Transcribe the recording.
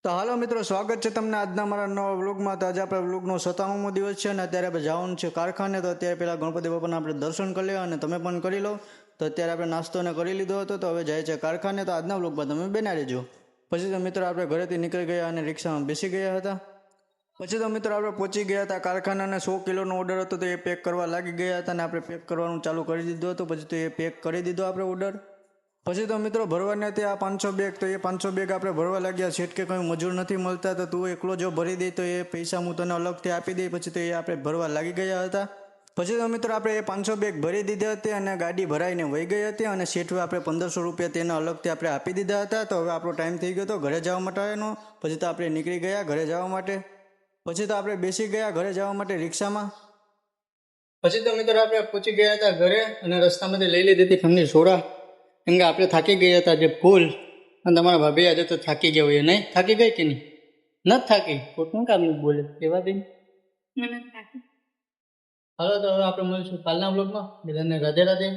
તો હાલો મિત્રો, સ્વાગત છે તમને આજના મારા નવા વ્લોગમાં. તો આજે આપણે વ્લોગનો 97મો દિવસ છે અને અત્યારે આપણે જવાનું છે કારખાને. તો અત્યારે પહેલાં ગણપતિ બાપાના આપણે દર્શન કરી લઈએ અને તમે પણ કરી લો. તો અત્યારે આપણે નાસ્તોને કરી લીધો હતો, તો હવે જાય છે કારખાને. તો આજના વ્લોગમાં તમે બેના રહેજો. પછી તો મિત્રો આપણે ઘરેથી નીકળી ગયા અને રિક્ષામાં બેસી ગયા હતા. પછી તો મિત્રો આપણે પહોંચી ગયા હતા કારખાનાને. 100 કિલોનો ઓર્ડર હતો, તો એ પેક કરવા લાગી ગયા હતા અને આપણે પેક કરવાનું ચાલુ કરી દીધું હતું. પછી તો એ પેક કરી દીધો આપણે ઓર્ડર. પછી તો મિત્રો ભરવાને ત્યાં 500 બેગ, તો એ 500 બેગ આપણે ભરવા લાગ્યા. સેટ કે કંઈ મજૂર નથી મળતા, તો તું એકલો જો ભરી દે તો એ પૈસા હું તને અલગથી આપી દઈ. પછી તો એ આપણે ભરવા લાગી ગયા હતા. પછી તો મિત્રો આપણે એ 500 બેગ ભરી દીધી હતી અને ગાડી ભરાઈને વહી ગઈ હતી અને શેઠવે આપણે 1500 રૂપિયા તેના અલગથી આપણે આપી દીધા હતા. તો હવે આપણો ટાઈમ થઈ ગયો હતો ઘરે જવા માટેનો. પછી તો આપણે નીકળી ગયા ઘરે જવા માટે. પછી તો આપણે બેસી ગયા ઘરે જવા માટે રિક્ષામાં. પછી તો મિત્રો આપણે પહોંચી ગયા હતા ઘરે અને રસ્તામાંથી લઈ લીધી હતી ઠંડી સોડા. કેમ કે આપણે થાકી ગયા હતા જે ફૂલ. અને તમારા ભાભી આજે તો થાકી ગયા હોય નહીં? થાકી ગઈ કે નહીં? નથી થાકી? ખોટું કામ બોલે કેવા બેન? હાલો, તો હવે આપણે મળીશું કાલના બ્લોગમાં. બધાને રાધે રાધે.